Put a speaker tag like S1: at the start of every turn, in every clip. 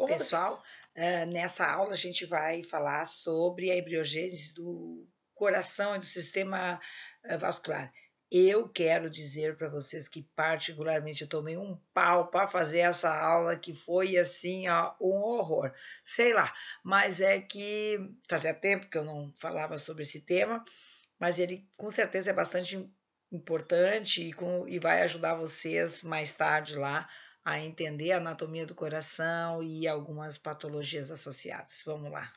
S1: Pessoal, nessa aula a gente vai falar sobre a embriogênese do coração e do sistema vascular. Eu quero dizer para vocês que particularmente eu tomei um pau para fazer essa aula, que foi assim, ó, um horror. Sei lá, mas é que fazia tempo que eu não falava sobre esse tema, mas ele com certeza é bastante importante e vai ajudar vocês mais tarde lá a entender a anatomia do coração e algumas patologias associadas. Vamos lá.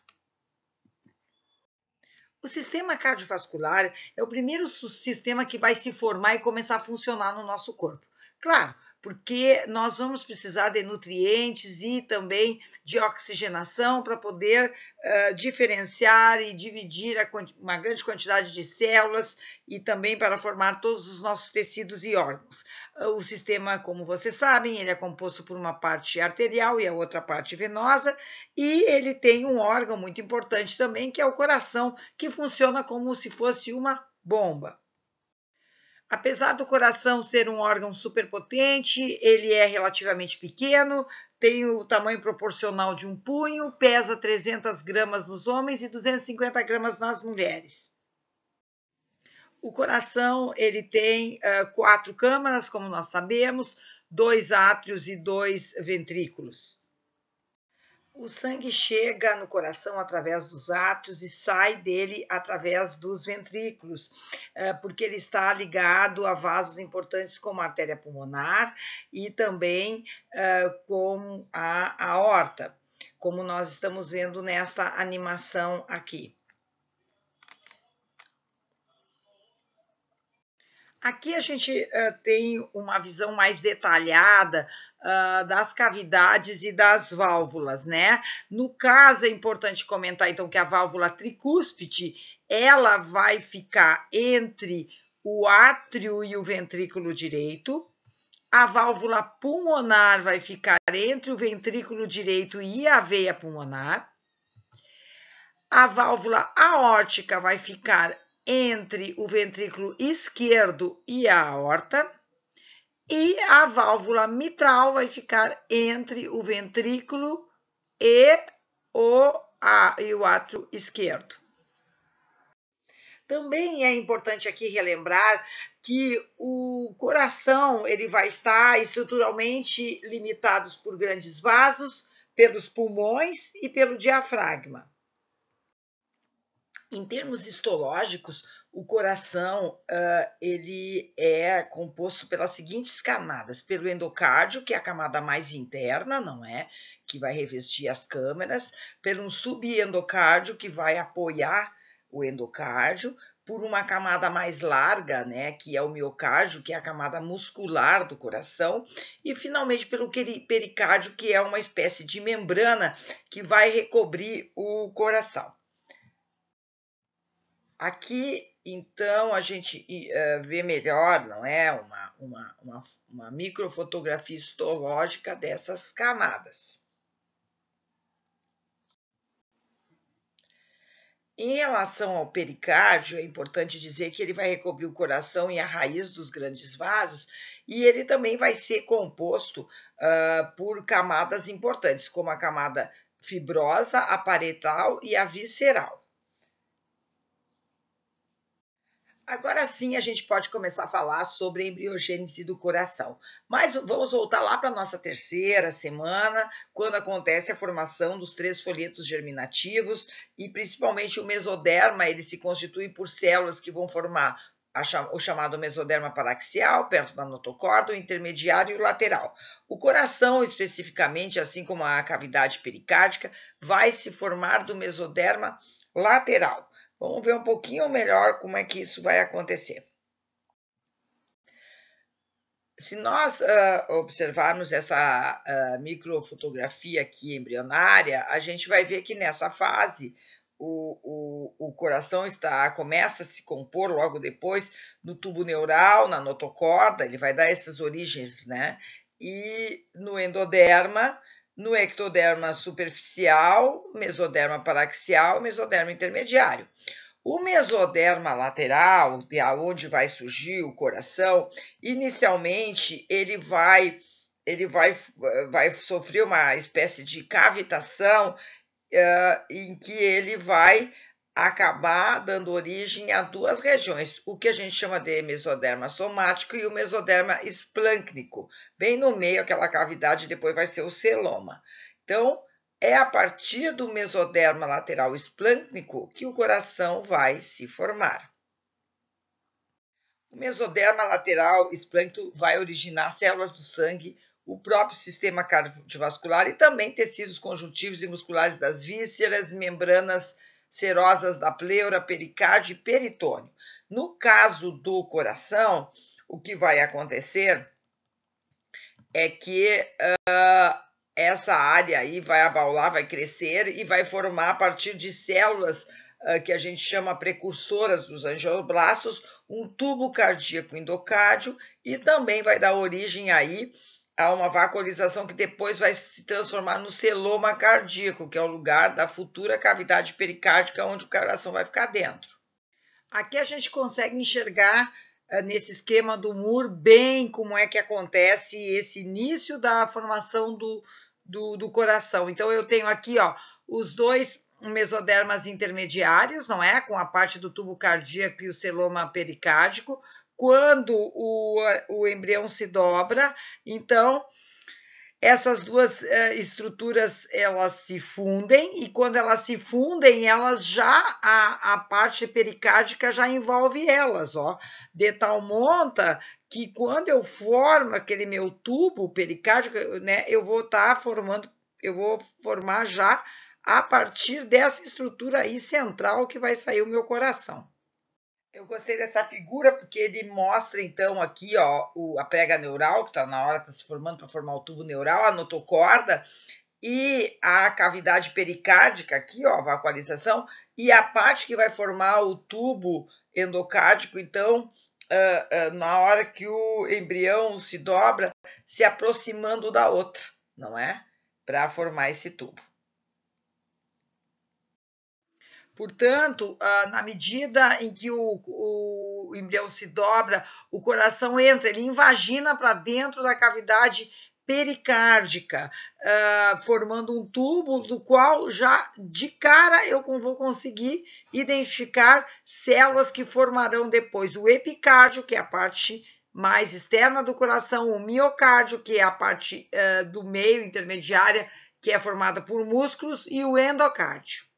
S1: O sistema cardiovascular é o primeiro sistema que vai se formar e começar a funcionar no nosso corpo. Claro, porque nós vamos precisar de nutrientes e também de oxigenação para poder diferenciar e dividir uma grande quantidade de células e também para formar todos os nossos tecidos e órgãos. O sistema, como vocês sabem, ele é composto por uma parte arterial e a outra parte venosa, e ele tem um órgão muito importante também, que é o coração, que funciona como se fosse uma bomba. Apesar do coração ser um órgão superpotente, ele é relativamente pequeno, tem o tamanho proporcional de um punho, pesa 300 gramas nos homens e 250 gramas nas mulheres. O coração ele tem 4 câmaras, como nós sabemos, 2 átrios e 2 ventrículos. O sangue chega no coração através dos átrios e sai dele através dos ventrículos, porque ele está ligado a vasos importantes como a artéria pulmonar e também com a aorta, como nós estamos vendo nessa animação aqui. Aqui a gente tem uma visão mais detalhada das cavidades e das válvulas, né? No caso, é importante comentar, então, que a válvula tricúspide, ela vai ficar entre o átrio e o ventrículo direito. A válvula pulmonar vai ficar entre o ventrículo direito e a veia pulmonar. A válvula aórtica vai ficar entre o ventrículo esquerdo e a aorta, e a válvula mitral vai ficar entre o ventrículo e o átrio esquerdo. Também é importante aqui relembrar que o coração ele vai estar estruturalmente limitado por grandes vasos, pelos pulmões e pelo diafragma. Em termos histológicos, o coração ele é composto pelas seguintes camadas: pelo endocárdio, que é a camada mais interna, não é? Que vai revestir as câmeras, pelo subendocárdio, que vai apoiar o endocárdio, por uma camada mais larga, né, que é o miocárdio, que é a camada muscular do coração, e finalmente pelo pericárdio, que é uma espécie de membrana que vai recobrir o coração. Aqui, então, a gente vê melhor, não é? Uma microfotografia histológica dessas camadas. Em relação ao pericárdio, é importante dizer que ele vai recobrir o coração e a raiz dos grandes vasos, e ele também vai ser composto por camadas importantes, como a camada fibrosa, a parietal e a visceral. Agora sim a gente pode começar a falar sobre a embriogênese do coração. Mas vamos voltar lá para a nossa terceira semana, quando acontece a formação dos 3 folhetos germinativos e principalmente o mesoderma, ele se constitui por células que vão formar o chamado mesoderma paraxial, perto da notocorda, o intermediário e o lateral. O coração, especificamente, assim como a cavidade pericárdica, vai se formar do mesoderma lateral. Vamos ver um pouquinho melhor como é que isso vai acontecer. Se nós observarmos essa microfotografia aqui embrionária, a gente vai ver que nessa fase o coração começa a se compor logo depois no tubo neural, na notocorda, ele vai dar essas origens, né? E no endoderma, no ectoderma superficial, mesoderma paraxial, mesoderma intermediário. O mesoderma lateral, de onde vai surgir o coração, inicialmente ele vai ele vai sofrer uma espécie de cavitação em que ele vai acabar dando origem a duas regiões, o que a gente chama de mesoderma somático e o mesoderma esplâncnico. Bem no meio, aquela cavidade, depois vai ser o celoma. Então, é a partir do mesoderma lateral esplâncnico que o coração vai se formar. O mesoderma lateral esplâncnico vai originar células do sangue, o próprio sistema cardiovascular e também tecidos conjuntivos e musculares das vísceras, membranas serosas da pleura, pericárdio e peritônio. No caso do coração, o que vai acontecer é que essa área aí vai abaular, vai crescer e vai formar a partir de células que a gente chama precursoras dos angioblastos, um tubo cardíaco endocárdio e também vai dar origem aí a uma vascularização que depois vai se transformar no celoma cardíaco, que é o lugar da futura cavidade pericárdica onde o coração vai ficar dentro. Aqui a gente consegue enxergar nesse esquema do Moore bem como é que acontece esse início da formação do coração. Então eu tenho aqui os dois mesodermas intermediários, não é? Com a parte do tubo cardíaco e o celoma pericárdico. Quando o embrião se dobra, então essas duas estruturas elas se fundem e quando elas se fundem, elas já a parte pericárdica já envolve elas, de tal monta que quando eu formo aquele meu tubo pericárdico, né, eu vou formar já a partir dessa estrutura aí central que vai sair o meu coração. Eu gostei dessa figura porque ele mostra, então, aqui a prega neural, que está na hora, está se formando para formar o tubo neural, a notocorda, e a cavidade pericárdica, aqui, a vascularização, e a parte que vai formar o tubo endocárdico, então, na hora que o embrião se dobra, se aproximando da outra, não é? Para formar esse tubo. Portanto, na medida em que o embrião se dobra, o coração entra, ele invagina para dentro da cavidade pericárdica, formando um tubo do qual já de cara eu vou conseguir identificar células que formarão depois o epicárdio, que é a parte mais externa do coração, o miocárdio, que é a parte do meio intermediária, que é formada por músculos, e o endocárdio.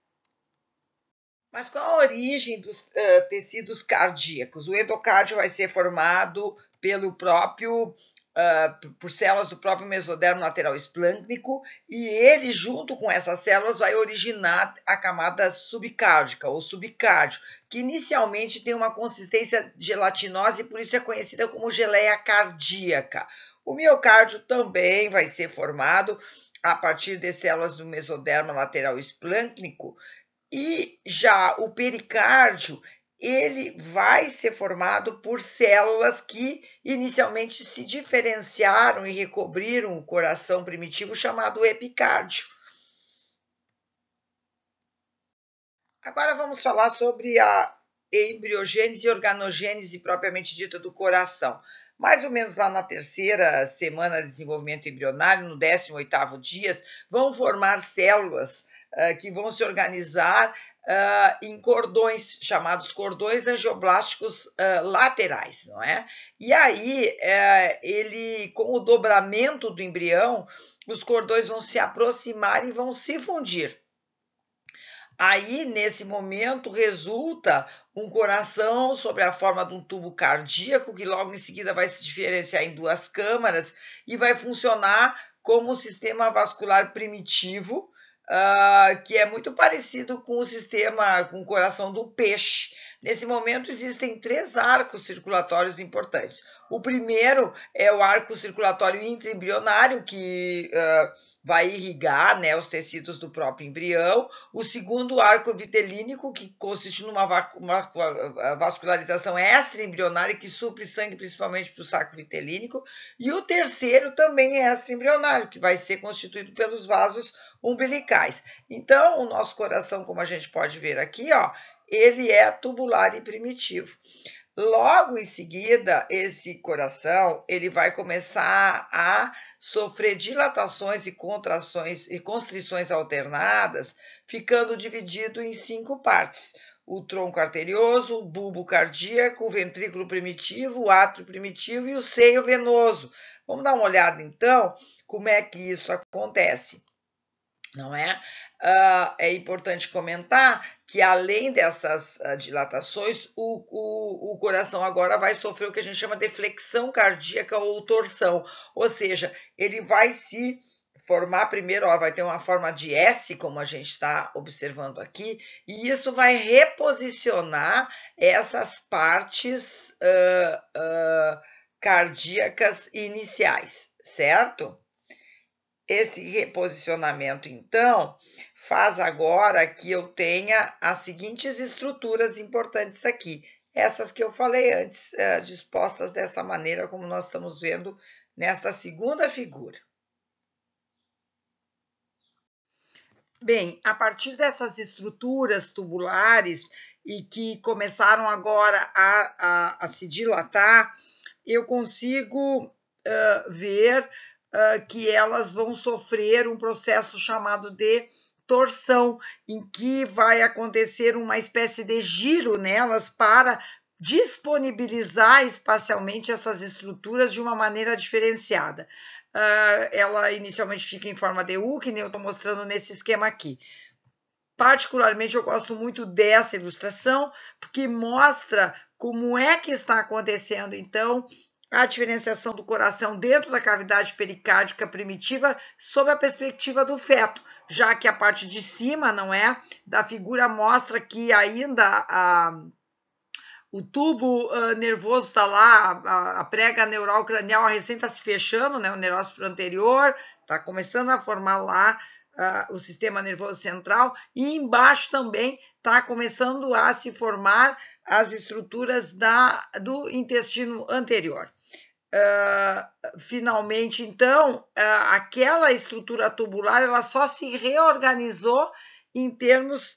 S1: Mas qual a origem dos tecidos cardíacos? O endocárdio vai ser formado por células do próprio mesodermo lateral esplâncnico e ele, junto com essas células, vai originar a camada subcárdica ou subcárdio, que inicialmente tem uma consistência gelatinosa e por isso é conhecida como geleia cardíaca. O miocárdio também vai ser formado a partir de células do mesodermo lateral esplâncnico. E já o pericárdio, ele vai ser formado por células que inicialmente se diferenciaram e recobriram o coração primitivo chamado epicárdio. Agora vamos falar sobre a embriogênese e organogênese propriamente dita do coração. Mais ou menos lá na terceira semana de desenvolvimento embrionário, no 18º dia, vão formar células que vão se organizar em cordões, chamados cordões angioblásticos laterais, não é? E aí, com o dobramento do embrião, os cordões vão se aproximar e vão se fundir. Aí, nesse momento, resulta um coração sobre a forma de um tubo cardíaco, que logo em seguida vai se diferenciar em duas câmaras e vai funcionar como um sistema vascular primitivo, que é muito parecido com com o coração do peixe. Nesse momento, existem 3 arcos circulatórios importantes. O primeiro é o arco circulatório intraembrionário, que vai irrigar, né, os tecidos do próprio embrião. O segundo, arco vitelínico, que consiste numa vascularização extraembrionária que supre sangue principalmente para o saco vitelínico. E o terceiro também é extraembrionário, que vai ser constituído pelos vasos umbilicais. Então, o nosso coração, como a gente pode ver aqui, ele é tubular e primitivo. Logo em seguida, esse coração ele vai começar a sofrer dilatações e contrações e constrições alternadas, ficando dividido em 5 partes: o tronco arterioso, o bulbo cardíaco, o ventrículo primitivo, o átrio primitivo e o seio venoso. Vamos dar uma olhada então como é que isso acontece, não é? É importante comentar que, além dessas dilatações, o coração agora vai sofrer o que a gente chama de flexão cardíaca ou torção, ou seja, ele vai se formar primeiro, vai ter uma forma de S, como a gente está observando aqui, e isso vai reposicionar essas partes cardíacas iniciais, certo? Esse reposicionamento, então, faz agora que eu tenha as seguintes estruturas importantes aqui. Essas que eu falei antes, dispostas dessa maneira, como nós estamos vendo nesta segunda figura. Bem, a partir dessas estruturas tubulares e que começaram agora a se dilatar, eu consigo ver que elas vão sofrer um processo chamado de torção, em que vai acontecer uma espécie de giro nelas para disponibilizar espacialmente essas estruturas de uma maneira diferenciada. Ela inicialmente fica em forma de U, que nem eu estou mostrando nesse esquema aqui. Particularmente, eu gosto muito dessa ilustração, porque mostra como é que está acontecendo, então, a diferenciação do coração dentro da cavidade pericárdica primitiva sob a perspectiva do feto, já que a parte de cima, não é, da figura mostra que ainda o tubo nervoso está lá, a prega neural cranial recém está se fechando, né, o neuróspero anterior está começando a formar lá o sistema nervoso central, e embaixo também está começando a se formar as estruturas do intestino anterior. Finalmente, então, aquela estrutura tubular ela só se reorganizou em termos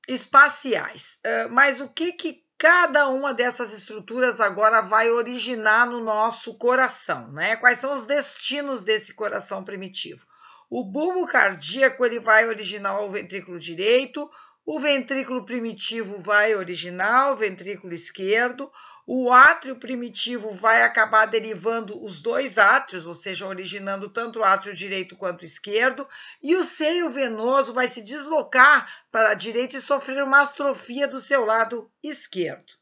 S1: espaciais. Mas o que cada uma dessas estruturas agora vai originar no nosso coração, né? Quais são os destinos desse coração primitivo? O bulbo cardíaco ele vai originar o ventrículo direito, o ventrículo primitivo vai originar o ventrículo esquerdo, o átrio primitivo vai acabar derivando os dois átrios, ou seja, originando tanto o átrio direito quanto o esquerdo, e o seio venoso vai se deslocar para a direita e sofrer uma atrofia do seu lado esquerdo.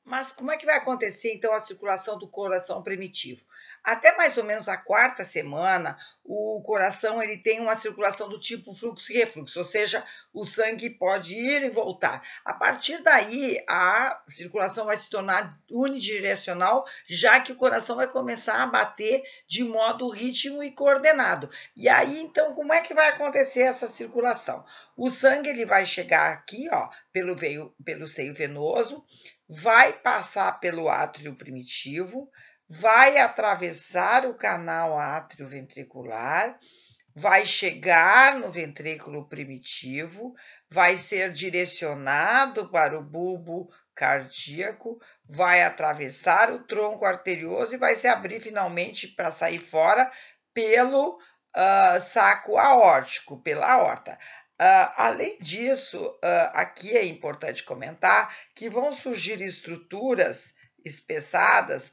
S1: Mas como é que vai acontecer, então, a circulação do coração primitivo? Até mais ou menos a 4ª semana, o coração ele tem uma circulação do tipo fluxo e refluxo, ou seja, o sangue pode ir e voltar. A partir daí, a circulação vai se tornar unidirecional, já que o coração vai começar a bater de modo rítmico e coordenado. E aí, então, como é que vai acontecer essa circulação? O sangue ele vai chegar aqui, pelo seio venoso, vai passar pelo átrio primitivo, vai atravessar o canal átrio-ventricular, vai chegar no ventrículo primitivo, vai ser direcionado para o bulbo cardíaco, vai atravessar o tronco arterioso e vai se abrir finalmente para sair fora pelo saco aórtico, pela aorta. Além disso, aqui é importante comentar que vão surgir estruturas espessadas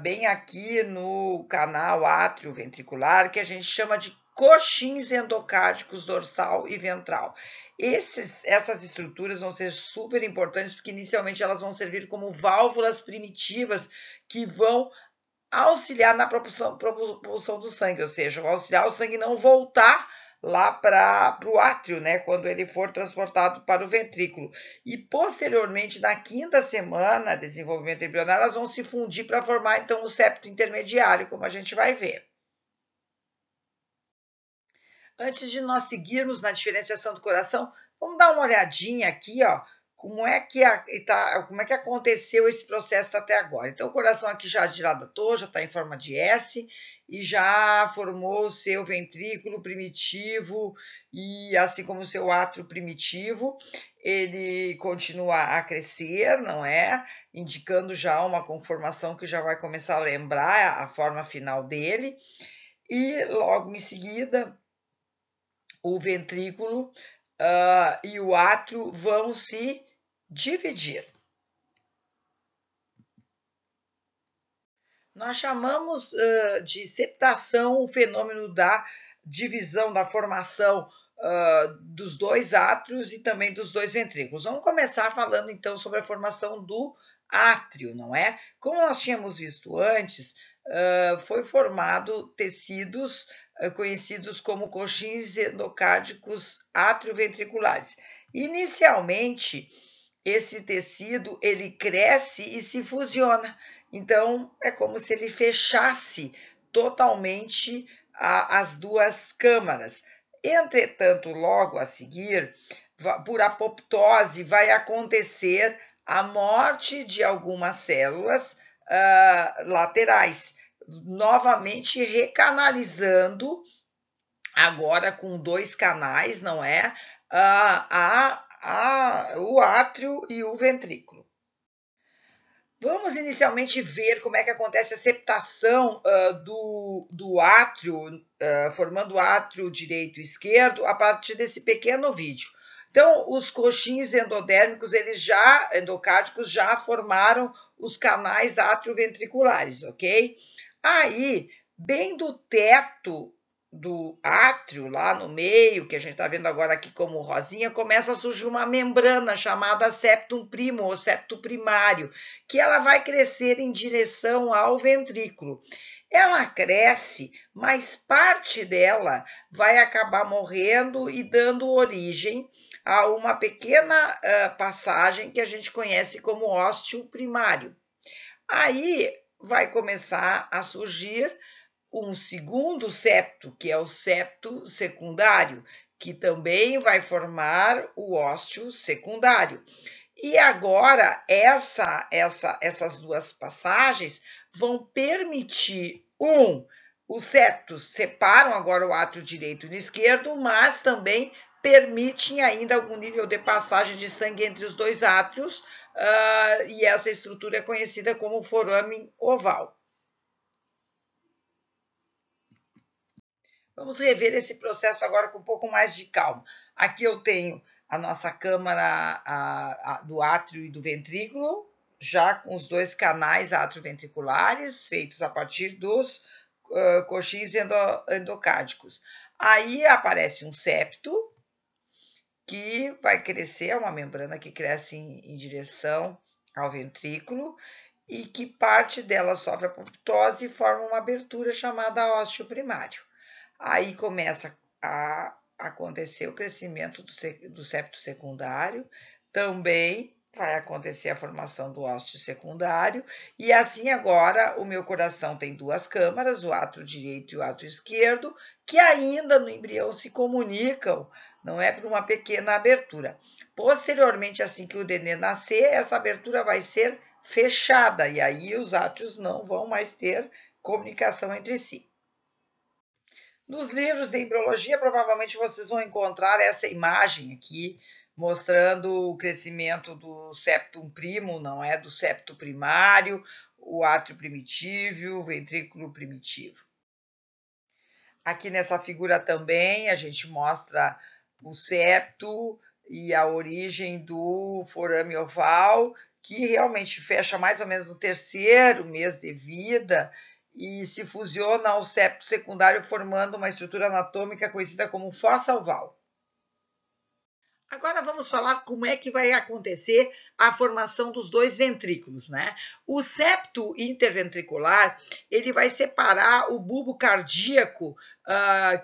S1: bem aqui no canal átrio-ventricular, que a gente chama de coxins endocárdicos dorsal e ventral. Essas estruturas vão ser super importantes, porque inicialmente elas vão servir como válvulas primitivas que vão auxiliar na propulsão do sangue, ou seja, vão auxiliar o sangue não voltar lá para o átrio, né, quando ele for transportado para o ventrículo. E posteriormente, na 5ª semana de desenvolvimento embrionário, elas vão se fundir para formar então o septo intermediário, como a gente vai ver. Antes de nós seguirmos na diferenciação do coração, vamos dar uma olhadinha aqui, como é que aconteceu esse processo até agora. Então, o coração aqui já dilatou, já está em forma de S e já formou o seu ventrículo primitivo e assim como o seu átrio primitivo, ele continua a crescer, não é? Indicando já uma conformação que já vai começar a lembrar a forma final dele. E logo em seguida, o ventrículo e o átrio vão se dividir. Nós chamamos de septação o fenômeno da divisão, da formação dos dois átrios e também dos dois ventrículos. Vamos começar falando então sobre a formação do átrio, não é? Como nós tínhamos visto antes, foi formado tecidos conhecidos como coxins endocárdicos atrioventriculares. Inicialmente, esse tecido ele cresce e se fusiona. Então, é como se ele fechasse totalmente as duas câmaras. Entretanto, logo a seguir, por apoptose, vai acontecer a morte de algumas células laterais, novamente recanalizando, agora com dois canais, não é? O átrio e o ventrículo. Vamos inicialmente ver como é que acontece a septação do átrio, formando o átrio direito e esquerdo, a partir desse pequeno vídeo. Então, os coxins endodérmicos, endocárdicos, já formaram os canais atrioventriculares, ok? Aí, bem do teto do átrio, lá no meio, que a gente está vendo agora aqui como rosinha, começa a surgir uma membrana chamada septum primo, ou septo primário, que ela vai crescer em direção ao ventrículo. Ela cresce, mas parte dela vai acabar morrendo e dando origem a uma pequena passagem que a gente conhece como ósteo primário. Aí vai começar a surgir um segundo septo, que é o septo secundário, que também vai formar o ósteo secundário. E agora, essas duas passagens vão permitir, os septos separam agora o átrio direito e esquerdo, mas também permitem ainda algum nível de passagem de sangue entre os dois átrios, e essa estrutura é conhecida como forame oval. Vamos rever esse processo agora com um pouco mais de calma. Aqui eu tenho a nossa câmara do átrio e do ventrículo, já com os dois canais atrioventriculares, feitos a partir dos coxins endocárdicos. Aí aparece um septo, que vai crescer, é uma membrana que cresce em direção ao ventrículo, e que parte dela sofre apoptose e forma uma abertura chamada ósteo primário. Aí começa a acontecer o crescimento do septo secundário, também vai acontecer a formação do ósteo secundário, e assim agora o meu coração tem duas câmaras, o átrio direito e o átrio esquerdo, que ainda no embrião se comunicam, não é, por uma pequena abertura. Posteriormente, assim que o nenê nascer, essa abertura vai ser fechada, e aí os átrios não vão mais ter comunicação entre si. Nos livros de embriologia, provavelmente vocês vão encontrar essa imagem aqui, mostrando o crescimento do septum primo, não é? Do septo primário, o átrio primitivo, o ventrículo primitivo. Aqui nessa figura também a gente mostra o septo e a origem do forame oval, que realmente fecha mais ou menos no terceiro mês de vida e se fusiona ao septo secundário, formando uma estrutura anatômica conhecida como fossa oval. Agora vamos falar como é que vai acontecer a formação dos dois ventrículos, né? O septo interventricular, ele vai separar o bulbo cardíaco,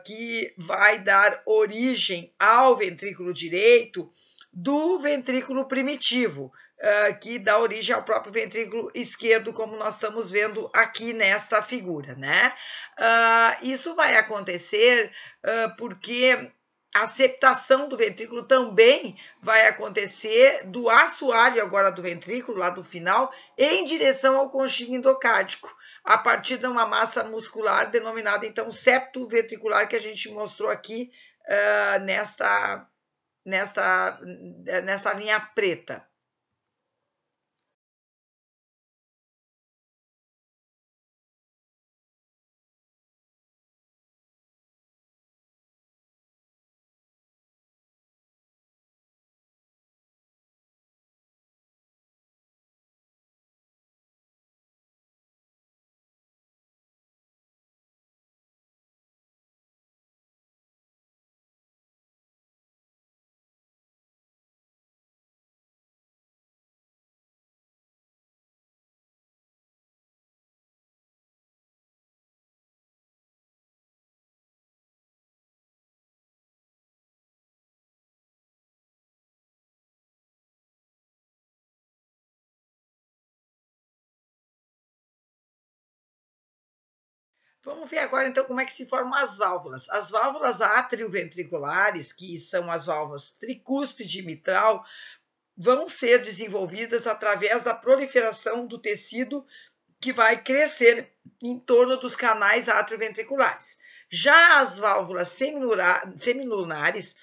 S1: que vai dar origem ao ventrículo direito, do ventrículo primitivo, que dá origem ao próprio ventrículo esquerdo, como nós estamos vendo aqui nesta figura, né? Isso vai acontecer porque a septação do ventrículo também vai acontecer do assoalho agora do ventrículo, lá do final, em direção ao conchinho endocárdico, a partir de uma massa muscular denominada, então, septo ventricular, que a gente mostrou aqui nessa linha preta. Vamos ver agora, então, como é que se formam as válvulas. As válvulas atrioventriculares, que são as válvulas tricúspide e mitral, vão ser desenvolvidas através da proliferação do tecido que vai crescer em torno dos canais atrioventriculares. Já as válvulas semilunares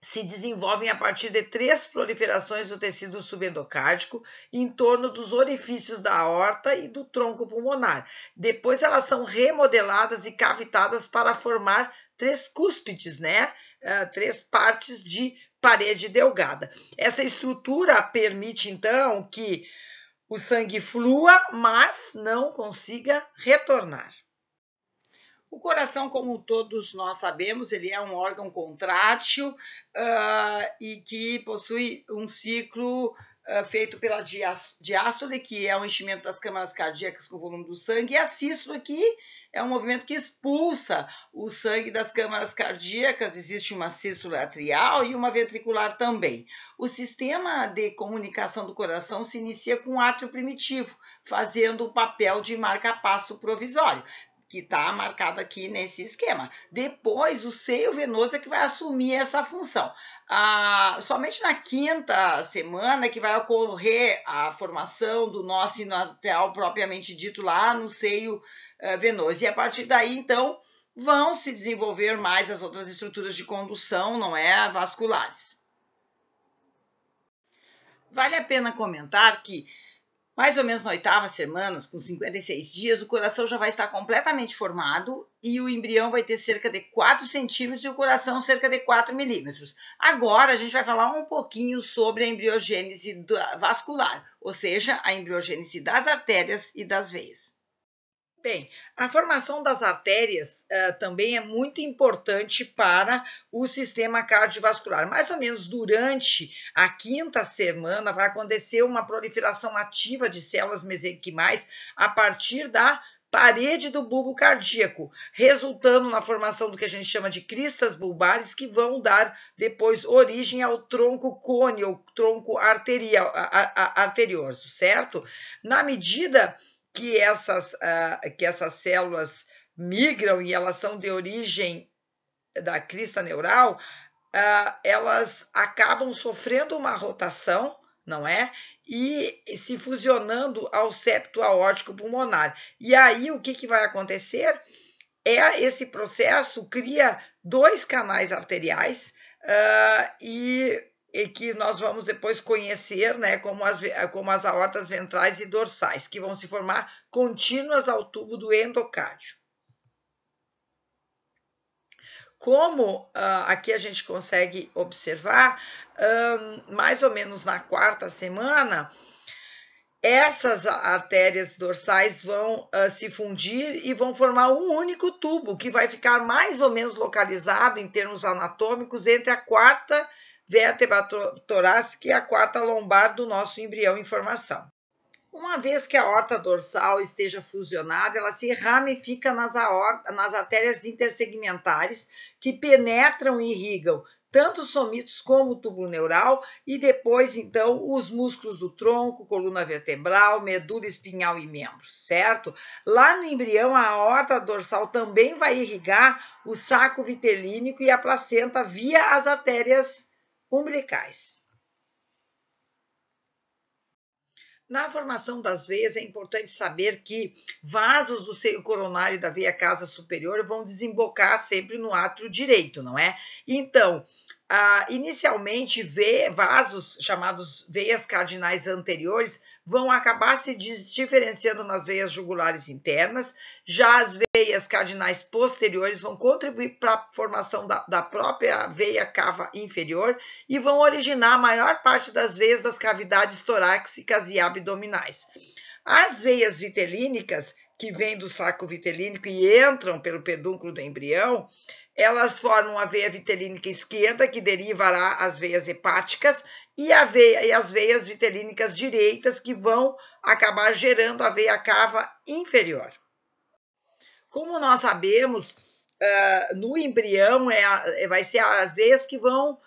S1: se desenvolvem a partir de 3 proliferações do tecido subendocárdico em torno dos orifícios da aorta e do tronco pulmonar. Depois elas são remodeladas e cavitadas para formar 3 cúspides, né? 3 partes de parede delgada. Essa estrutura permite, então, que o sangue flua, mas não consiga retornar. O coração, como todos nós sabemos, ele é um órgão contrátil e que possui um ciclo feito pela diástole, que é o enchimento das câmaras cardíacas com o volume do sangue, e a sístole, que é um movimento que expulsa o sangue das câmaras cardíacas. Existe uma sístole atrial e uma ventricular também. O sistema de comunicação do coração se inicia com o átrio primitivo, fazendo o papel de marca-passo provisório, que está marcado aqui nesse esquema. Depois, o seio venoso é que vai assumir essa função. Somente na 5ª semana que vai ocorrer a formação do nó sinoatrial propriamente dito lá no seio venoso. E a partir daí, então, vão se desenvolver mais as outras estruturas de condução, não é, vasculares. Vale a pena comentar que mais ou menos na 8ª semana, com 56 dias, o coração já vai estar completamente formado e o embrião vai ter cerca de 4 centímetros e o coração cerca de 4 milímetros. Agora a gente vai falar um pouquinho sobre a embriogênese vascular, ou seja, a embriogênese das artérias e das veias. Bem, a formação das artérias também é muito importante para o sistema cardiovascular. Mais ou menos durante a 5ª semana vai acontecer uma proliferação ativa de células mesenquimais a partir da parede do bulbo cardíaco, resultando na formação do que a gente chama de cristas bulbares, que vão dar depois origem ao tronco cone, ou tronco arterioso, certo? Na medida que essas células migram e elas são de origem da crista neural, elas acabam sofrendo uma rotação, não é? E se fusionando ao septo aórtico pulmonar. E aí o que vai acontecer? Esse processo cria 2 canais arteriais e que nós vamos depois conhecer, né, como as aortas ventrais e dorsais, que vão se formar contínuas ao tubo do endocárdio. Como aqui a gente consegue observar, mais ou menos na 4ª semana, essas artérias dorsais vão se fundir e vão formar um único tubo, que vai ficar mais ou menos localizado em termos anatômicos entre a 4ª vértebra torácica e a 4ª lombar do nosso embrião em formação. Uma vez que a aorta dorsal esteja fusionada, ela se ramifica nas artérias intersegmentares que penetram e irrigam tanto os somitos como o túbulo neural, e depois, então, os músculos do tronco, coluna vertebral, medula espinhal e membros, certo? Lá no embrião, a aorta dorsal também vai irrigar o saco vitelínico e a placenta via as artérias umbilicais. Na formação das veias, é importante saber que vasos do seio coronário e da veia cava superior vão desembocar sempre no átrio direito, não é? Então, inicialmente, vasos chamados veias cardinais anteriores vão acabar se diferenciando nas veias jugulares internas, já as veias cardinais posteriores vão contribuir para a formação da própria veia cava inferior e vão originar a maior parte das veias das cavidades torácicas e abdominais. As veias vitelínicas, que vêm do saco vitelínico e entram pelo pedúnculo do embrião, elas formam a veia vitelínica esquerda, que derivará as veias hepáticas, e as veias vitelínicas direitas, que vão acabar gerando a veia cava inferior. Como nós sabemos, no embrião vai ser as veias que vão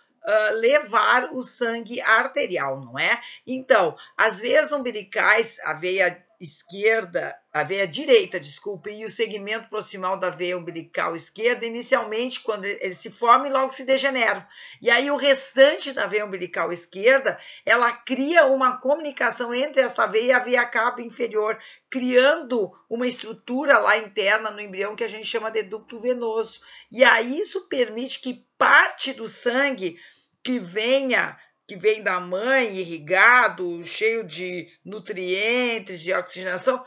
S1: levar o sangue arterial, não é? Então, as veias umbilicais, a veia direita, e o segmento proximal da veia umbilical esquerda, inicialmente, quando eles se formam, logo se degeneram. E aí o restante da veia umbilical esquerda, ela cria uma comunicação entre essa veia e a veia cava inferior, criando uma estrutura lá interna no embrião que a gente chama de ducto venoso. E aí isso permite que parte do sangue que vem da mãe, irrigado, cheio de nutrientes, de oxigenação,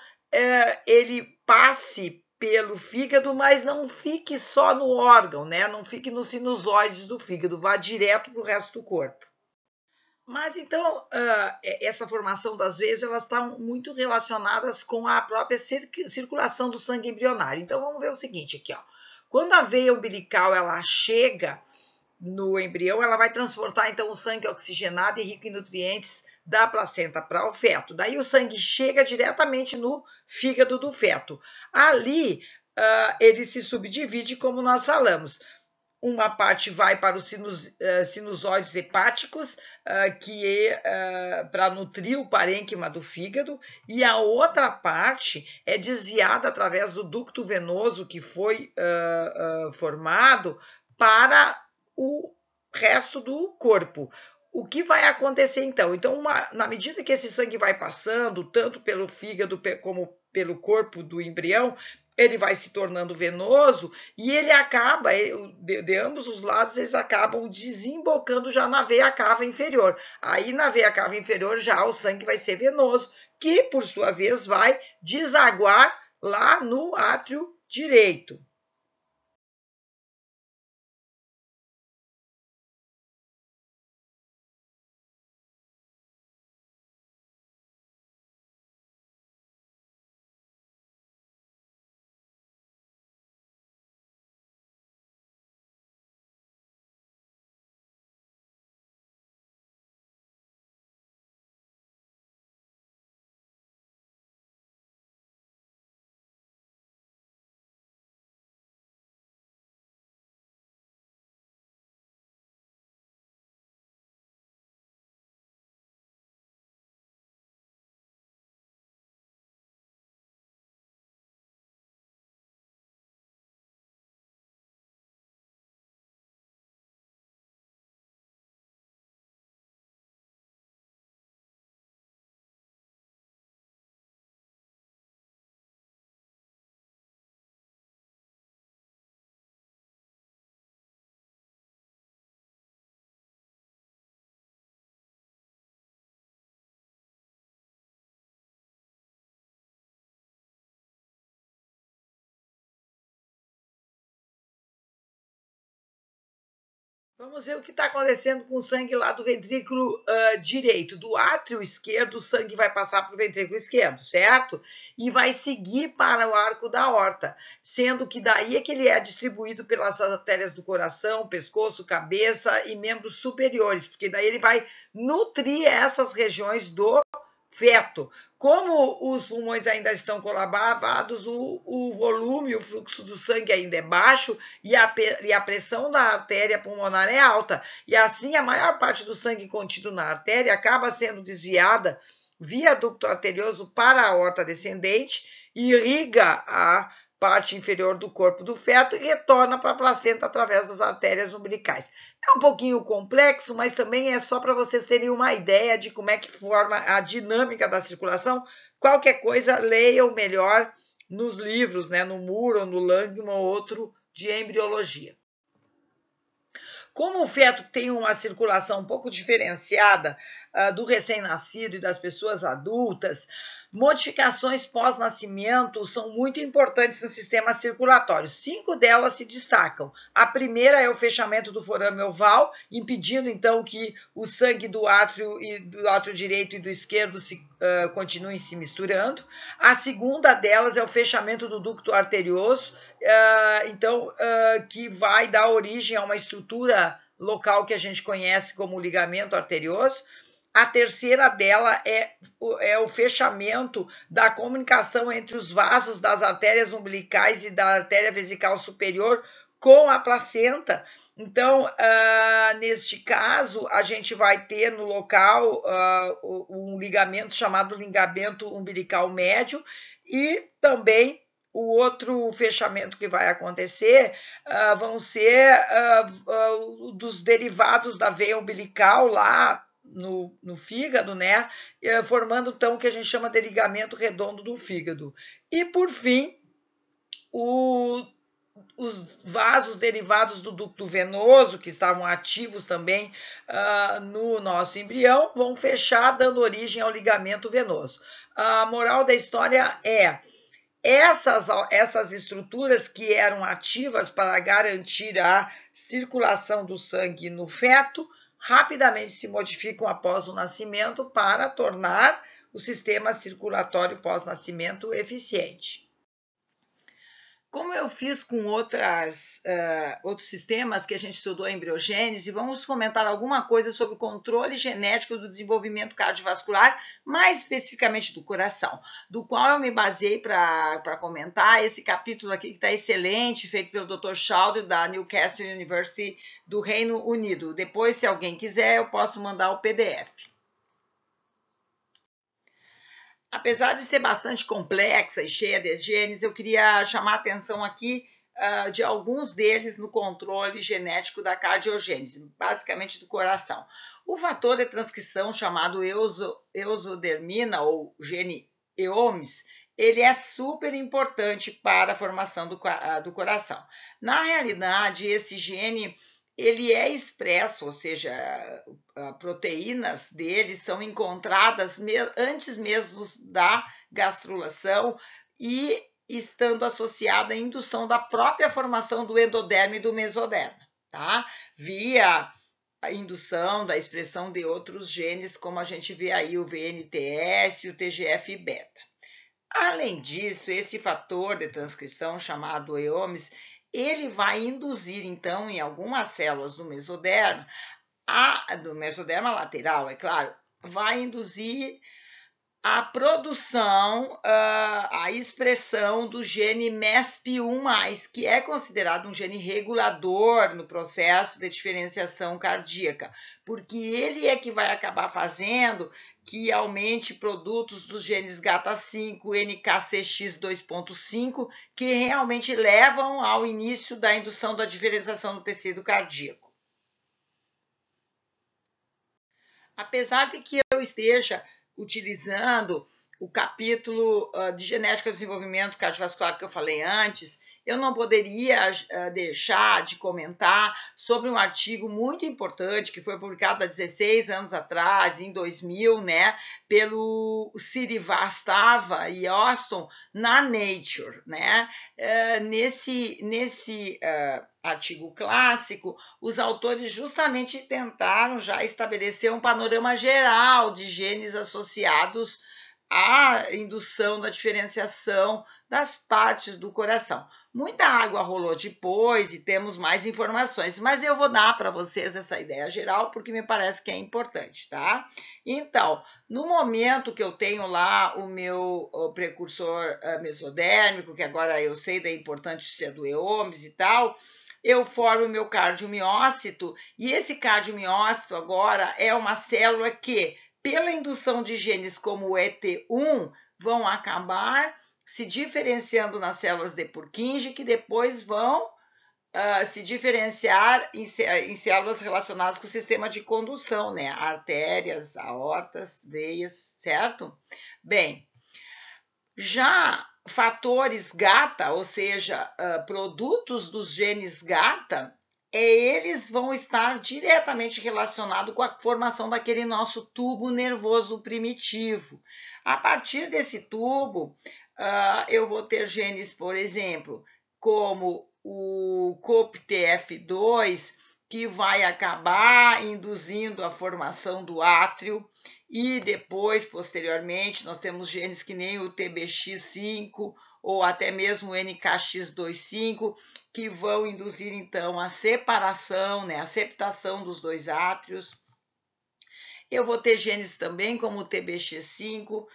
S1: ele passe pelo fígado, mas não fique só no órgão, né? Não fique nos sinusoides do fígado, vá direto para o resto do corpo. Mas então, essa formação das veias, elas estão muito relacionadas com a própria circulação do sangue embrionário. Então, vamos ver o seguinte aqui, ó. Quando a veia umbilical ela chega no embrião, ela vai transportar então o sangue oxigenado e rico em nutrientes da placenta para o feto. Daí o sangue chega diretamente no fígado do feto. Ali ele se subdivide, como nós falamos. Uma parte vai para os sinusoides hepáticos, que é para nutrir o parênquima do fígado, e a outra parte é desviada através do ducto venoso que foi formado para o resto do corpo. O que vai acontecer então? Então, na medida que esse sangue vai passando, tanto pelo fígado como pelo corpo do embrião, ele vai se tornando venoso e ele acaba, de ambos os lados, eles acabam desembocando já na veia cava inferior. Aí, na veia cava inferior, já o sangue vai ser venoso, que, por sua vez, vai desaguar lá no átrio direito. Vamos ver o que está acontecendo com o sangue lá do ventrículo direito. Do átrio esquerdo, o sangue vai passar para o ventrículo esquerdo, certo? E vai seguir para o arco da aorta, sendo que daí é que ele é distribuído pelas artérias do coração, pescoço, cabeça e membros superiores, porque daí ele vai nutrir essas regiões do feto. Como os pulmões ainda estão colapsados, o volume, o fluxo do sangue ainda é baixo e a pressão da artéria pulmonar é alta. E assim, a maior parte do sangue contido na artéria acaba sendo desviada via ducto arterioso para a aorta descendente, irriga a parte inferior do corpo do feto e retorna para a placenta através das artérias umbilicais. É um pouquinho complexo, mas também é só para vocês terem uma ideia de como é que forma a dinâmica da circulação. Qualquer coisa, leiam melhor nos livros, né, no Moore ou no Langman ou outro de embriologia. Como o feto tem uma circulação um pouco diferenciada do recém-nascido e das pessoas adultas, modificações pós-nascimento são muito importantes no sistema circulatório. 5 delas se destacam. A primeira é o fechamento do forame oval, impedindo então que o sangue do átrio direito e do esquerdo continuem se misturando. A segunda delas é o fechamento do ducto arterioso, que vai dar origem a uma estrutura local que a gente conhece como ligamento arterioso. A terceira dela é o fechamento da comunicação entre os vasos das artérias umbilicais e da artéria vesical superior com a placenta. Então, neste caso, a gente vai ter no local um ligamento chamado ligamento umbilical médio e também o outro fechamento que vai acontecer vão ser dos derivados da veia umbilical lá no fígado, né? Formando então o que a gente chama de ligamento redondo do fígado. E por fim, os vasos derivados do ducto venoso, que estavam ativos também no nosso embrião, vão fechar, dando origem ao ligamento venoso. A moral da história é: essas estruturas que eram ativas para garantir a circulação do sangue no feto rapidamente se modificam após o nascimento para tornar o sistema circulatório pós-nascimento eficiente. Como eu fiz com outros sistemas que a gente estudou em embriogênese, vamos comentar alguma coisa sobre o controle genético do desenvolvimento cardiovascular, mais especificamente do coração, do qual eu me baseei para comentar esse capítulo aqui que está excelente, feito pelo Dr. Chowdhury da Newcastle University do Reino Unido. Depois, se alguém quiser, eu posso mandar o PDF. Apesar de ser bastante complexa e cheia de genes, eu queria chamar a atenção aqui de alguns deles no controle genético da cardiogênese, basicamente do coração. O fator de transcrição chamado eosodermina, ou gene EOMS, ele é super importante para a formação do coração. Na realidade, esse gene ele é expresso, ou seja, proteínas dele são encontradas antes mesmo da gastrulação e estando associada à indução da própria formação do endoderme e do mesoderma, tá? Via a indução da expressão de outros genes, como a gente vê aí o VNTS e o TGF-beta. Além disso, esse fator de transcrição chamado EOMS, ele vai induzir, então, em algumas células do mesoderma lateral, é claro, vai induzir a produção, a expressão do gene MESP1+, que é considerado um gene regulador no processo de diferenciação cardíaca, porque ele é que vai acabar fazendo que aumente produtos dos genes GATA5, NKCX 2.5, que realmente levam ao início da indução da diferenciação do tecido cardíaco. Apesar de que eu esteja utilizando o capítulo de genética do desenvolvimento cardiovascular que eu falei antes, eu não poderia deixar de comentar sobre um artigo muito importante que foi publicado há 16 anos atrás, em 2000, né, pelo Srivastava e Austin na Nature, né? Nesse artigo clássico, os autores justamente tentaram já estabelecer um panorama geral de genes associados a indução da diferenciação das partes do coração. Muita água rolou depois e temos mais informações, mas eu vou dar para vocês essa ideia geral porque me parece que é importante, tá? Então, no momento que eu tenho lá o meu precursor mesodérmico, que agora eu sei da importância do EOMES e tal, eu formo o meu cardiomiócito, e esse cardiomiócito agora é uma célula que, pela indução de genes como o ET1, vão acabar se diferenciando nas células de Purkinje, que depois vão se diferenciar em células relacionadas com o sistema de condução, né? Artérias, aortas, veias, certo? Bem, já fatores GATA, ou seja, produtos dos genes GATA, eles vão estar diretamente relacionados com a formação daquele nosso tubo nervoso primitivo. A partir desse tubo, eu vou ter genes, por exemplo, como o COPTF2, que vai acabar induzindo a formação do átrio, e depois, posteriormente, nós temos genes que nem o TBX5 ou até mesmo o NKX25, que vão induzir, então, a separação, né, a septação dos dois átrios. Eu vou ter genes também como o TBX5,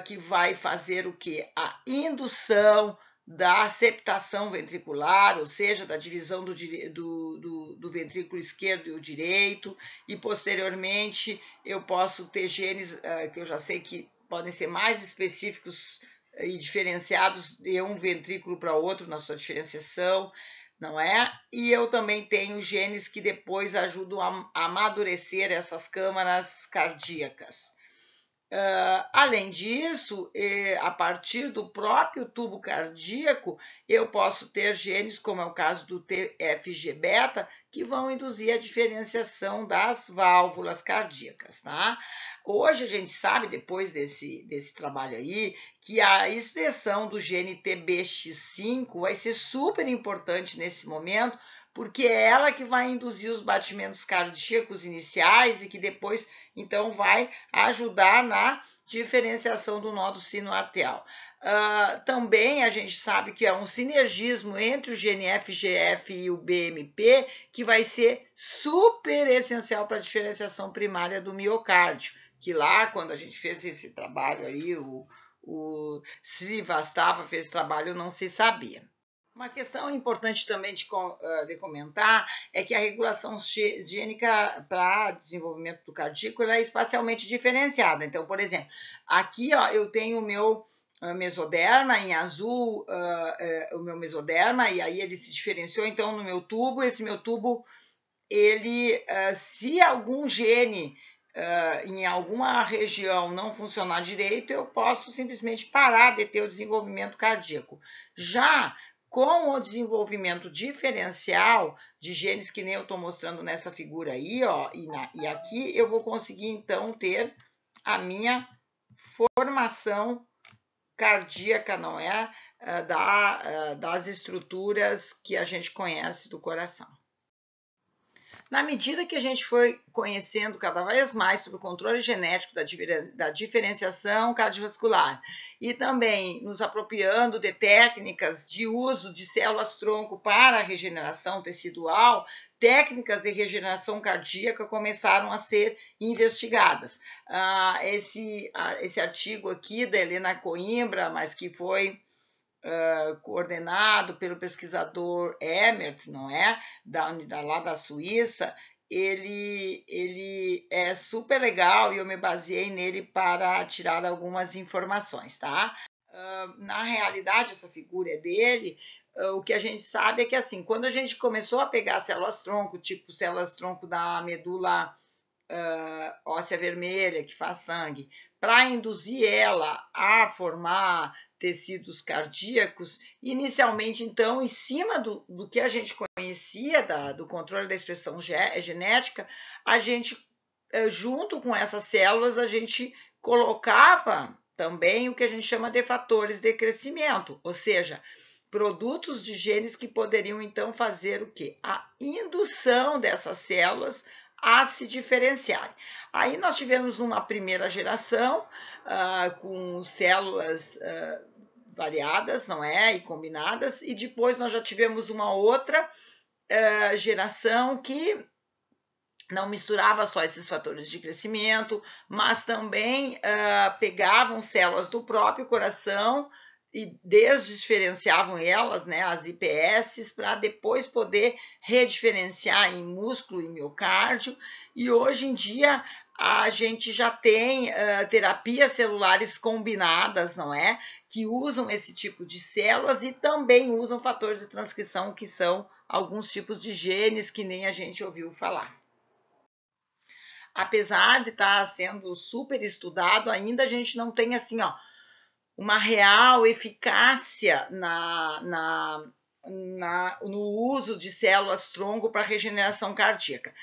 S1: que vai fazer o quê? A indução da septação ventricular, ou seja, da divisão do ventrículo esquerdo e o direito, e posteriormente eu posso ter genes que eu já sei que podem ser mais específicos e diferenciados de um ventrículo para outro na sua diferenciação, não é? E eu também tenho genes que depois ajudam a amadurecer essas câmaras cardíacas. Além disso, a partir do próprio tubo cardíaco, eu posso ter genes, como é o caso do TFG-beta, que vão induzir a diferenciação das válvulas cardíacas, tá? Hoje a gente sabe, depois desse trabalho aí, que a expressão do gene TBX5 vai ser super importante nesse momento, porque é ela que vai induzir os batimentos cardíacos iniciais e que depois, então, vai ajudar na diferenciação do nó do sino arterial. Também a gente sabe que é um sinergismo entre o gene FGF e o BMP que vai ser super essencial para a diferenciação primária do miocárdio, que lá, quando a gente fez esse trabalho aí, o Srivastava fez esse trabalho, não se sabia. Uma questão importante também de comentar é que a regulação gênica para desenvolvimento do cardíaco é espacialmente diferenciada. Então, por exemplo, aqui eu tenho o meu mesoderma, em azul o meu mesoderma, e aí ele se diferenciou então no meu tubo. Esse meu tubo, ele, se algum gene em alguma região não funcionar direito, eu posso simplesmente parar de ter o desenvolvimento cardíaco. Já com o desenvolvimento diferencial de genes, que nem eu estou mostrando nessa figura aí, e aqui, eu vou conseguir, então, ter a minha formação cardíaca, não é? Das estruturas que a gente conhece do coração. Na medida que a gente foi conhecendo cada vez mais sobre o controle genético da diferenciação cardiovascular e também nos apropriando de técnicas de uso de células-tronco para a regeneração tecidual, técnicas de regeneração cardíaca começaram a ser investigadas. Esse artigo aqui da Helena Coimbra, mas que foi coordenado pelo pesquisador Emmert, não é? Lá da Suíça, ele é super legal e eu me baseei nele para tirar algumas informações, tá? Na realidade, essa figura é dele. O que a gente sabe é que, assim, quando a gente começou a pegar células-tronco, tipo células-tronco da medula óssea vermelha, que faz sangue, para induzir ela a formar tecidos cardíacos, inicialmente, então, em cima do que a gente conhecia do controle da expressão genética, a gente, junto com essas células, a gente colocava também o que a gente chama de fatores de crescimento, ou seja, produtos de genes que poderiam, então, fazer o quê? A indução dessas células a se diferenciarem. Aí nós tivemos uma primeira geração com células variadas, não é? E combinadas, e depois nós já tivemos uma outra geração que não misturava só esses fatores de crescimento, mas também pegavam células do próprio coração e desdiferenciavam elas, né, as IPS, para depois poder rediferenciar em músculo e miocárdio. E hoje em dia a gente já tem terapias celulares combinadas, não é? Que usam esse tipo de células e também usam fatores de transcrição, que são alguns tipos de genes que nem a gente ouviu falar. Apesar de estar sendo super estudado, ainda a gente não tem assim, uma real eficácia no uso de células-tronco para regeneração cardíaca.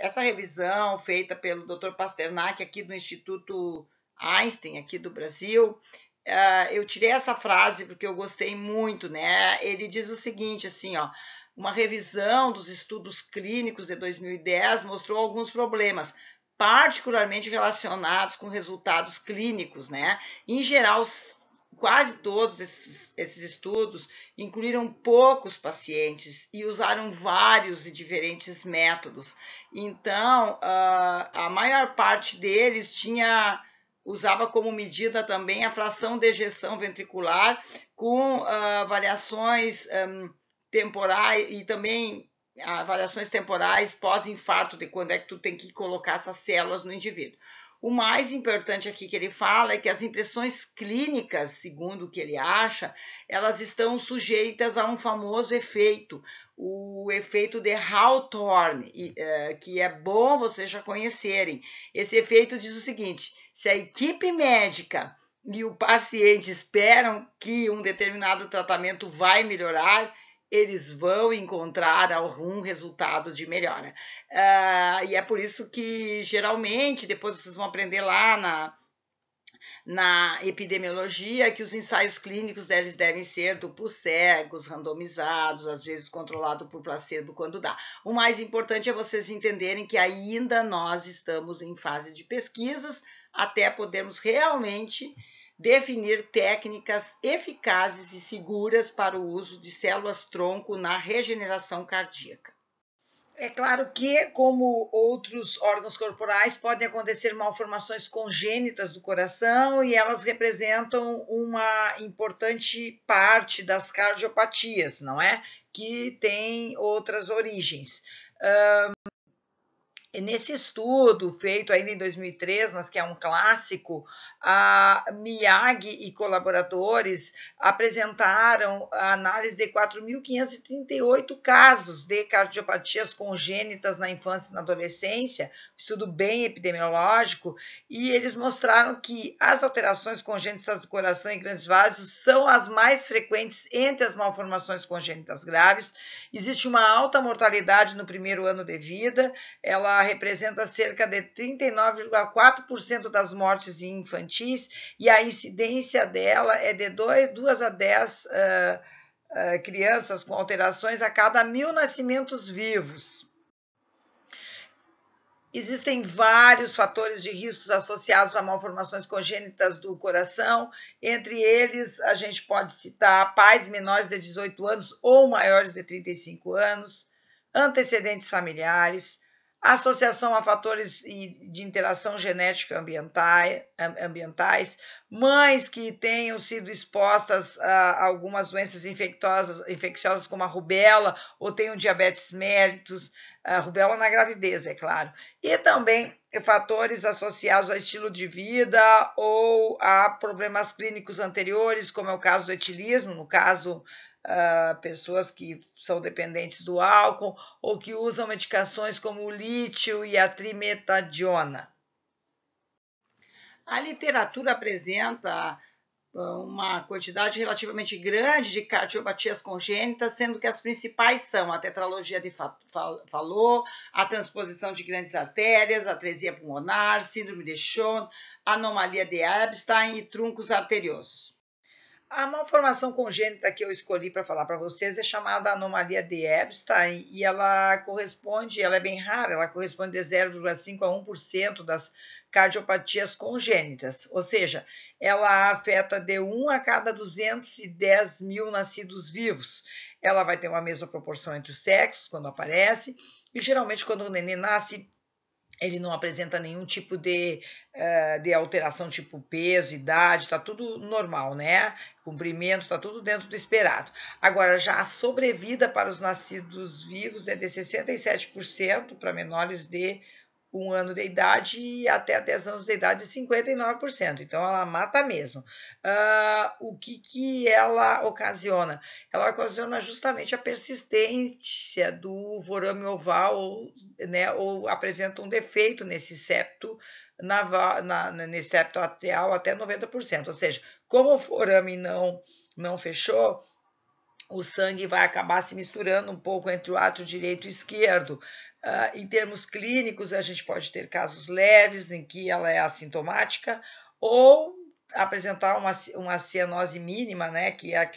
S1: Essa revisão feita pelo Dr. Pasternak aqui do Instituto Einstein, aqui do Brasil, eu tirei essa frase porque eu gostei muito, né? Ele diz o seguinte, assim, uma revisão dos estudos clínicos de 2010 mostrou alguns problemas, particularmente relacionados com resultados clínicos, né? Em geral, quase todos esses estudos incluíram poucos pacientes e usaram vários e diferentes métodos. Então, a maior parte deles usava como medida também a fração de ejeção ventricular com variações temporais e também variações temporais pós-infarto, de quando é que tu tem que colocar essas células no indivíduo. O mais importante aqui que ele fala é que as impressões clínicas, segundo o que ele acha, elas estão sujeitas a um famoso efeito, o efeito de Hawthorne, que é bom vocês já conhecerem. Esse efeito diz o seguinte: se a equipe médica e o paciente esperam que um determinado tratamento vai melhorar, eles vão encontrar algum resultado de melhora. E é por isso que, geralmente, depois vocês vão aprender lá na epidemiologia, que os ensaios clínicos deles devem ser duplos cegos, randomizados, às vezes controlado por placebo quando dá. O mais importante é vocês entenderem que ainda nós estamos em fase de pesquisas até podermos realmente definir técnicas eficazes e seguras para o uso de células-tronco na regeneração cardíaca. É claro que, como outros órgãos corporais, podem acontecer malformações congênitas do coração e elas representam uma importante parte das cardiopatias, não é? Que tem outras origens. Nesse estudo, feito ainda em 2003, mas que é um clássico, a Miyagi e colaboradores apresentaram a análise de 4.538 casos de cardiopatias congênitas na infância e na adolescência, estudo bem epidemiológico, e eles mostraram que as alterações congênitas do coração e grandes vasos são as mais frequentes entre as malformações congênitas graves. Existe uma alta mortalidade no primeiro ano de vida, ela representa cerca de 39,4% das mortes infantis e a incidência dela é de 2 a 10 crianças com alterações a cada 1.000 nascimentos vivos. Existem vários fatores de riscos associados a malformações congênitas do coração, entre eles a gente pode citar pais menores de 18 anos ou maiores de 35 anos, antecedentes familiares, associação a fatores de interação genética ambientais, mães que tenham sido expostas a algumas doenças infecciosas como a rubéola ou tenham diabetes mellitus, a rubéola na gravidez, é claro, e também fatores associados ao estilo de vida ou a problemas clínicos anteriores, como é o caso do etilismo, no caso pessoas que são dependentes do álcool ou que usam medicações como o lítio e a trimetadiona. A literatura apresenta uma quantidade relativamente grande de cardiopatias congênitas, sendo que as principais são a tetralogia de Fallot, a transposição de grandes artérias, a atresia pulmonar, síndrome de Sjögren, anomalia de Ebstein e truncos arteriosos. A malformação congênita que eu escolhi para falar para vocês é chamada anomalia de Ebstein e ela é bem rara, ela corresponde a 0,5 a 1% das cardiopatias congênitas, ou seja, ela afeta de 1 a cada 210 mil nascidos vivos. Ela vai ter uma mesma proporção entre os sexos quando aparece e geralmente quando o neném nasce ele não apresenta nenhum tipo de alteração, tipo peso, idade, está tudo normal, né? Comprimento, está tudo dentro do esperado. Agora, já a sobrevida para os nascidos vivos é de 67% para menores de 1 ano de idade e até 10 anos de idade, 59%. Então, ela mata mesmo. O que ela ocasiona? Ela ocasiona justamente a persistência do forame oval, né, ou apresenta um defeito nesse septo, nesse septo atrial até 90%. Ou seja, como o forame não fechou, o sangue vai acabar se misturando um pouco entre o átrio direito e esquerdo. Em termos clínicos, a gente pode ter casos leves em que ela é assintomática ou apresentar uma cianose mínima, né, que é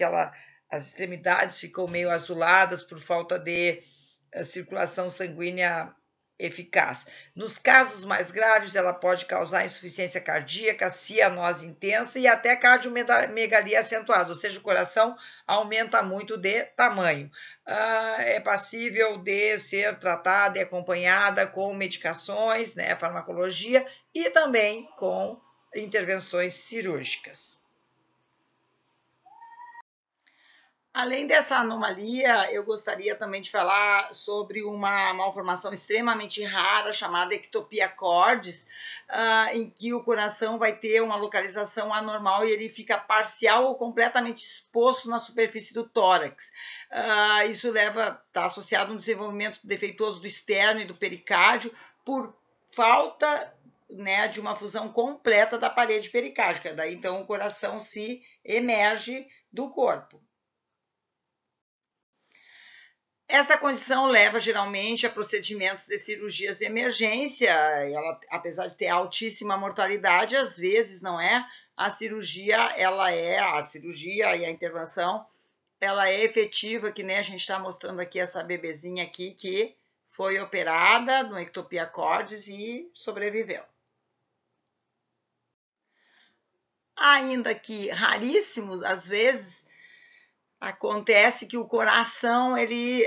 S1: as extremidades ficam meio azuladas por falta de circulação sanguínea eficaz. Nos casos mais graves, ela pode causar insuficiência cardíaca, cianose intensa e até cardiomegalia acentuada, ou seja, o coração aumenta muito de tamanho. É passível de ser tratada e acompanhada com medicações, né, farmacologia e também com intervenções cirúrgicas. Além dessa anomalia, eu gostaria também de falar sobre uma malformação extremamente rara chamada ectopia cordis, em que o coração vai ter uma localização anormal e ele fica parcial ou completamente exposto na superfície do tórax. Isso está associado a um desenvolvimento defeituoso do externo e do pericárdio por falta, né, de uma fusão completa da parede pericárdica. Daí então o coração se emerge do corpo. Essa condição leva geralmente a procedimentos de cirurgias de emergência. Ela, apesar de ter altíssima mortalidade, às vezes não é. A cirurgia e a intervenção, ela é efetiva, que nem a gente está mostrando aqui essa bebezinha aqui que foi operada no ectopia cordis e sobreviveu. Ainda que raríssimos, às vezes acontece que o coração ele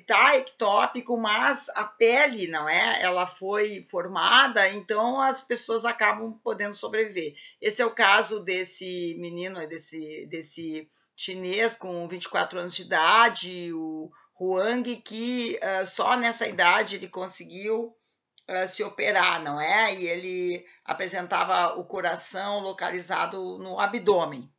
S1: tá ectópico, mas a pele não é, ela foi formada, então as pessoas acabam podendo sobreviver. Esse é o caso desse menino, desse chinês com 24 anos de idade, o Huang, que só nessa idade ele conseguiu se operar, não é? E ele apresentava o coração localizado no abdômen.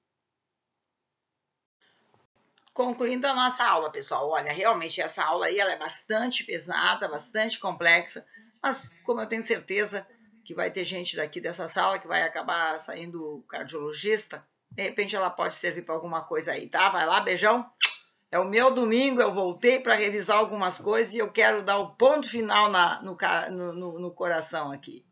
S1: Concluindo a nossa aula, pessoal, olha, realmente essa aula aí ela é bastante pesada, bastante complexa, mas como eu tenho certeza que vai ter gente daqui dessa sala que vai acabar saindo cardiologista, de repente ela pode servir para alguma coisa aí, tá? Vai lá, beijão. É o meu domingo, eu voltei para revisar algumas coisas e eu quero dar o ponto final no coração aqui.